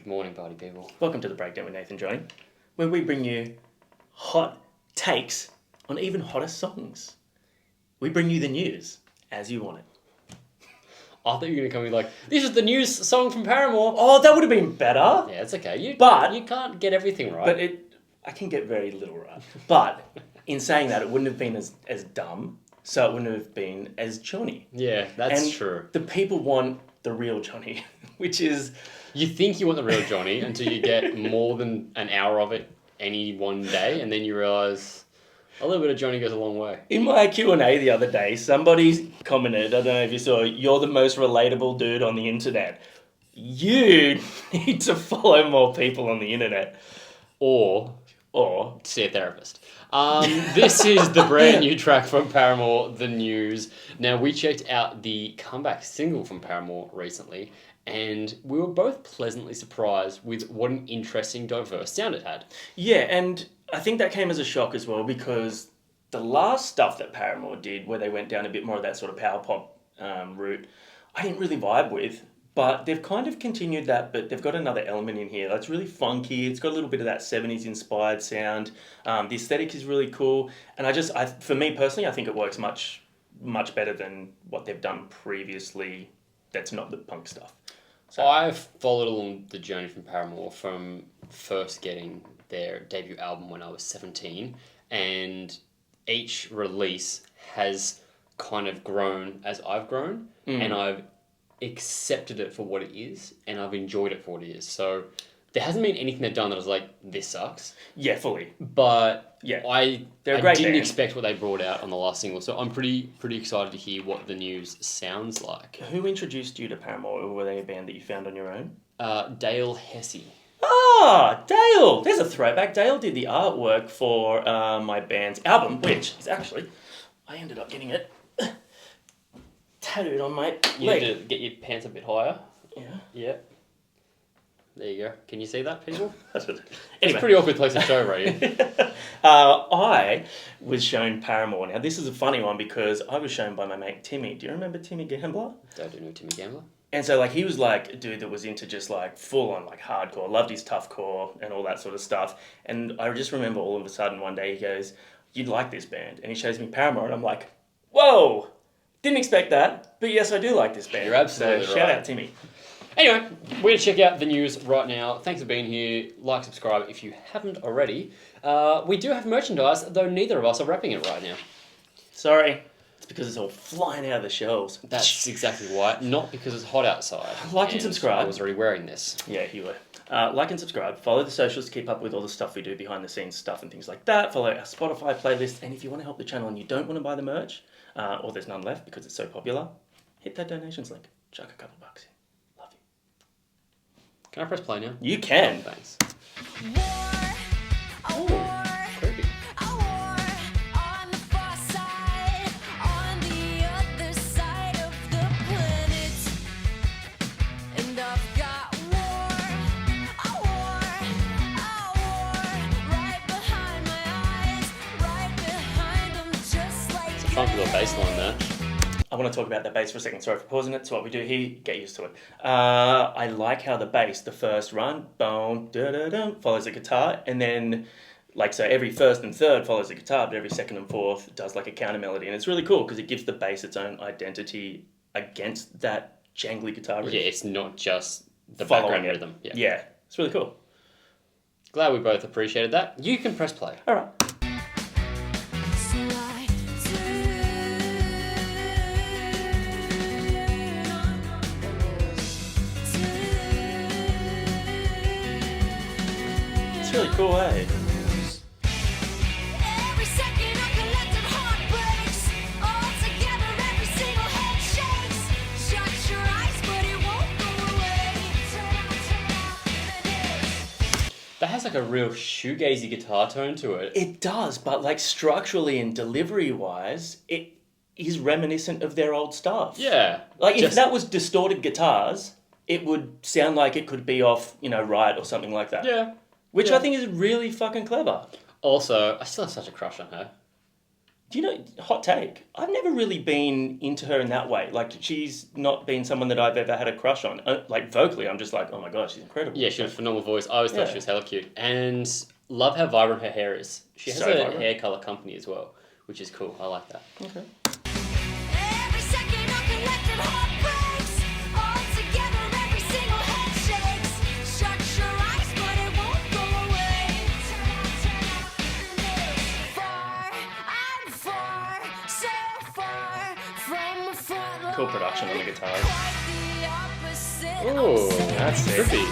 Good morning, party people. Welcome to the Breakdown with Nath and Johnny, where we bring you hot takes on even hotter songs. We bring you the news as you want it. I thought you were going to come in like, this is the news song from Paramore. Oh, that would have been better. Yeah, it's okay. You can't get everything right. But I can get very little right. But in saying that, it wouldn't have been as dumb, so it wouldn't have been as Johnny. Yeah, that's And true. the people want the real Johnny, which is... You think you want the real Johnny until you get more than an hour of it any one day, and then you realise a little bit of Johnny goes a long way. In my Q&A the other day, somebody commented, I don't know if you saw, you're the most relatable dude on the internet. You need to follow more people on the internet. Or see a therapist. This is the brand new track from Paramore, The News. Now, we checked out the comeback single from Paramore recently, and we were both pleasantly surprised with what an interesting, diverse sound it had. Yeah, and I think that came as a shock as well, because the last stuff that Paramore did, where they went down a bit more of that sort of power pop route, I didn't really vibe with. But they've kind of continued that, but they've got another element in here that's really funky. It's got a little bit of that 70s inspired sound. The aesthetic is really cool. And for me personally, I think it works much, much better than what they've done previously that's not the punk stuff. So I've followed along the journey from Paramore from first getting their debut album when I was 17, and each release has kind of grown as I've grown, and I've accepted it for what it is, and I've enjoyed it for what it is. So there hasn't been anything they've done that I was like, this sucks. yeah, fully. But Yeah, I they're a great didn't band. expect what they brought out on the last single, so I'm pretty excited to hear what The News sounds like. Who introduced you to Paramore, or were they a band that you found on your own? Dale Hesse. Ah, Dale! There's a throwback. Dale did the artwork for my band's album, which is actually, I ended up getting it tattooed on my You leg. need to get your pants a bit higher. Yeah. Yeah. There you go. Can you see that, people? That's what, It's a anyway, pretty awkward place to show, right? I was shown Paramore. Now, this is a funny one because I was shown by my mate Timmy. Do you remember Timmy Gambler? I do know Timmy Gambler. And so, he was a dude that was into just, full-on, hardcore, loved his tough core and all that sort of stuff. And I just remember all of a sudden one day he goes, "You'd like this band." And he shows me Paramore, and I'm like, whoa! Didn't expect that, but yes, I do like this band. You're absolutely so, right. shout out Timmy. Anyway, we're going to check out The News right now. Thanks for being here. Like, subscribe if you haven't already. We do have merchandise, though neither of us are wrapping it right now. Sorry. It's because it's all flying out of the shelves. That's exactly why. Not because it's hot outside. Like and subscribe. I was already wearing this. Yeah, you were. Like and subscribe. Follow the socials to keep up with all the stuff we do, behind the scenes stuff and things like that. Follow our Spotify playlist. And if you want to help the channel and you don't want to buy the merch, or there's none left because it's so popular, hit that donations link. Chuck a couple bucks in. Love you. Can I press play now? You can. Thanks. War, Creepy. a war on the far side, on the other side of the planet. And I've got a war right behind my eyes, right behind them, just like It's a funky little bass line there. I want to talk about the bass for a second. Sorry for pausing it. It's what we do here. Get used to it. I like how the bass, the first run, boom, da-da-dum, follows the guitar. And then, so every first and third follows the guitar, but every second and fourth does a counter melody. And it's really cool because it gives the bass its own identity against that jangly guitar riff. Yeah, it's not just the Following background it. rhythm. Yeah. Yeah, it's really cool. Glad we both appreciated that. You can press play. All right. slide It's really cool, eh? Every second a collective heart breaks. All together, every single head shakes. Shut your eyes, but it won't go away. Turn out the news. That has a real shoegazy guitar tone to it. It does, but structurally and delivery-wise, it is reminiscent of their old stuff. Yeah. If Just- that was distorted guitars, it would sound like it could be off, Riot or something like that. Yeah. Which Yeah. I think is really fucking clever. Also, I still have such a crush on her. Do you know, hot take, I've never really been into her in that way. Like, she's not been someone that I've ever had a crush on. Like, vocally, I'm just like, oh my god, she's incredible. Yeah, she has a phenomenal voice. I always thought Yeah. she was hella cute. And love how vibrant her hair is. She has So a vibrant. hair colour company as well, which is cool. I like that. Okay. Every second of collective heartbreaks, all together, every single head shakes. Shut your eyes, but it won't go away. Turn out, far and far, so far from the front Cool production on the line. guitars. Quite the opposite. Ooh, that's sick. trippy.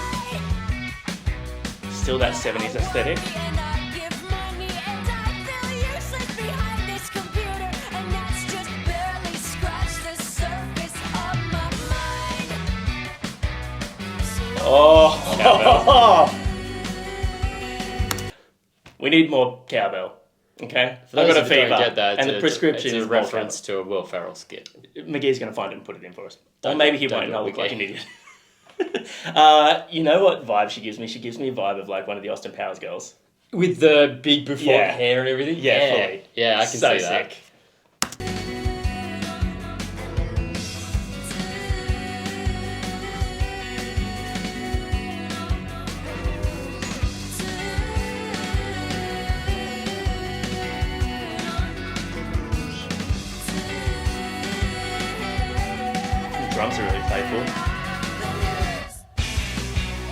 Still that 70s aesthetic. And I give money and I feel useless behind this computer, and that's just barely scratched the surface of my mind. Oh, we need more cowbell. Okay, For I've those got a who don't fever, get that, and the prescription it's is a more reference to a Will Ferrell skit. cowbell. McGee's going to find it and put it in for us, or Don't- maybe he don't won't. do And it, I'll look like an McGee. idiot. You know what vibe she gives me? She gives me a vibe of like one of the Austin Powers girls. With the big bouffant Yeah. hair and everything? Yeah, fully. Yeah, I can So see that. sick. The drums are really playful.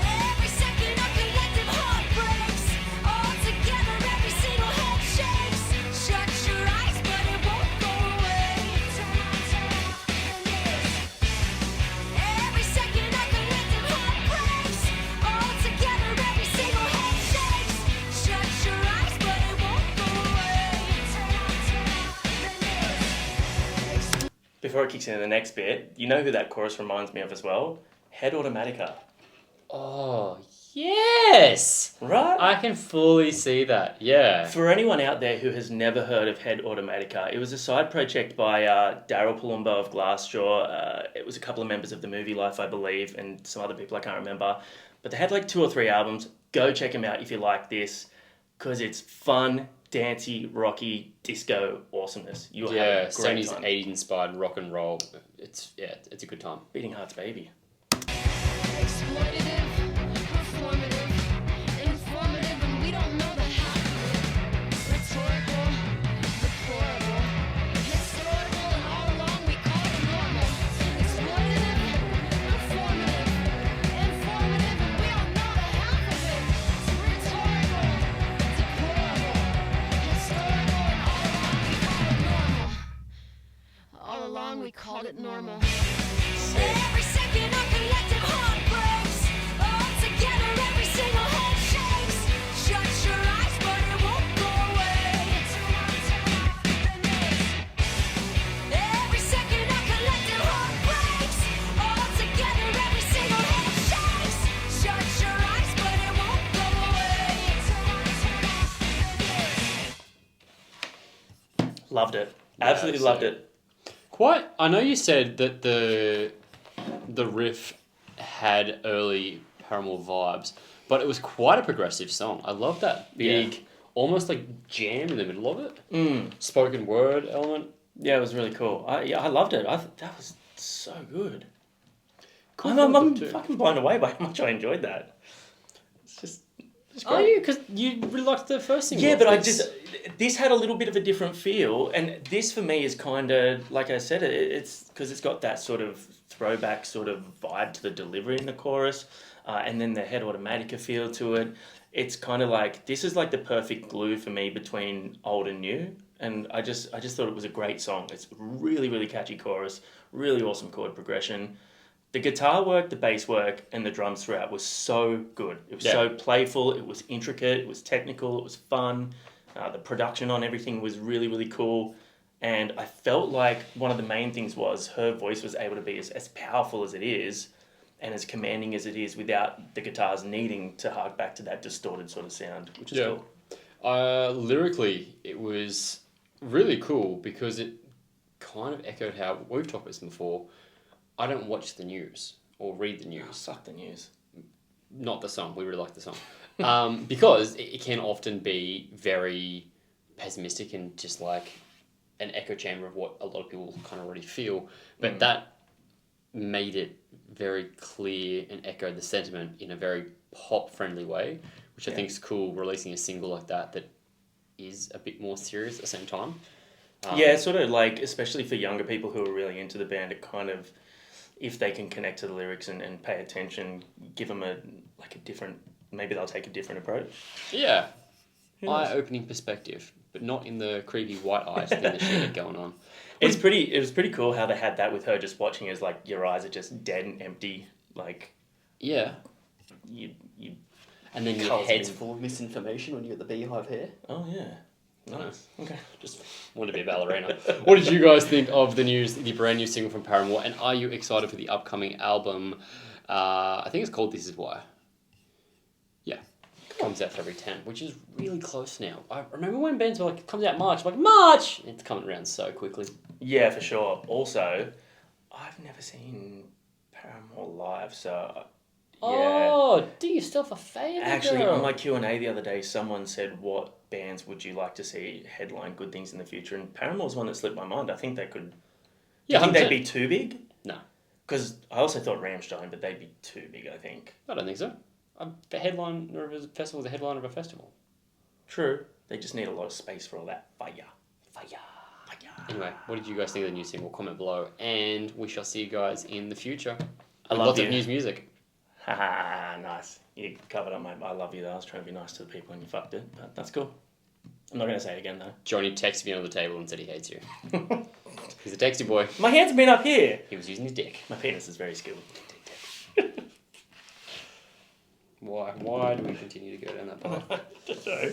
Every second of collective heartbreaks, all together, every single head shakes. Shut your eyes, but it won't go away. Every second of collective heartbreaks, all together, every single head shakes. Shut your eyes, but it won't go away. Before it kicks into the next bit, you know who that chorus reminds me of as well? Head Automatica. Oh, yes! Right? I can fully see that. Yeah. For anyone out there who has never heard of Head Automatica, it was a side project by Daryl Palumbo of Glassjaw. It was a couple of members of the Movie Life, I believe, and some other people I can't remember. But they had like 2 or 3 albums. Go check them out if you like this, because it's fun, dancey, rocky, disco awesomeness. You'll Yeah, have a great 70s, time. 80s inspired rock and roll. It's a good time. Beating Heart's Baby. Exploitative, performative, informative, and we don't know the half of it. Rhetorical, deplorable, historical, and all along we call it normal. Exploitative, performative, informative, and we don't know the half of it. Rhetorical, deplorable, historical, and all along we called it normal. Every second of collective heartbreaks, all together, every single head shakes. Shut your eyes, but it won't go away. Every second of collective heartbreaks, all together, every single head shakes. Shut your eyes, but it won't go away. Loved it. Yeah, Absolutely loved so- it. I know you said that the riff had early Paramore vibes, but it was quite a progressive song. I love that big, almost like jam in the middle of it. Spoken word element. Yeah, it was really cool. I loved it. That was so good. Cool I'm film too. fucking blown away by how much I enjoyed that. It's Are great. you? Because you really liked the first single. Yeah, of but this. this had a little bit of a different feel, and this for me is kind of like I said, it's because it's got that sort of throwback sort of vibe to the delivery in the chorus, and then the Head Automatica feel to it. It's kind of like this is like the perfect glue for me between old and new, and I just thought it was a great song. It's really really catchy chorus, really awesome chord progression. The guitar work, the bass work, and the drums throughout was so good. It was so playful, it was intricate, it was technical, it was fun. The production on everything was really, really cool. And I felt like one of the main things was her voice was able to be as powerful as it is and as commanding as it is without the guitars needing to hark back to that distorted sort of sound, which is cool. Lyrically, it was really cool because it kind of echoed how we've talked about this before. I don't watch the news or read the Oh, news. fuck the news. Not the song. We really like the song. Because it can often be very pessimistic and just like an echo chamber of what a lot of people kind of already feel. But Mm. that made it very clear and echoed the sentiment in a very pop-friendly way, which I Yeah. think is cool, releasing a single like that is a bit more serious at the same time. Yeah, it's sort of like, especially for younger people who are really into the band, it kind of, if they can connect to the lyrics and pay attention, give them a different, maybe they'll take a different approach. Yeah. Who knows? Eye-opening perspective, but not in the creepy white eyes thing that she had going on. It was pretty cool how they had that with her just watching as like your eyes are just dead and empty, like Yeah. you And then your Colours head's been- full of misinformation when you get the beehive hair. oh yeah. Nice. Okay. Just wanted to be a ballerina. What did you guys think of the brand new single from Paramore? And are you excited for the upcoming album? I think it's called This Is Why. Yeah. Comes out February 10th, which is really close now. I remember when bands were like, it comes out March. I'm like, March! It's coming around so quickly. Yeah, for sure. Also, I've never seen Paramore live, so yeah. Oh, do yourself a favour, Actually, girl. on my Q&A the other day, someone said, what bands would you like to see headline good things in the future? And Paramore's one that slipped my mind. I think they could... Do you think 100%. they'd be too big? No, Because I also thought Rammstein, but they'd be too big, I think. I don't think so. A headliner of a festival is a headliner of a festival. True. They just need a lot of space for all that fire. Fire. Fire. Anyway, what did you guys think of the new single? Comment below, and we shall see you guys in the future. I With love lots you. of news music. Haha, nice. You covered up my I love you though. I was trying to be nice to the people and you fucked it, but that's cool. I'm not going to say it again though. Johnny texted me under the table and said he hates you. He's a texty boy. My hands have been up here. He was using his dick. My penis is very skilled. Why? Why do we continue to go down that path? I don't know.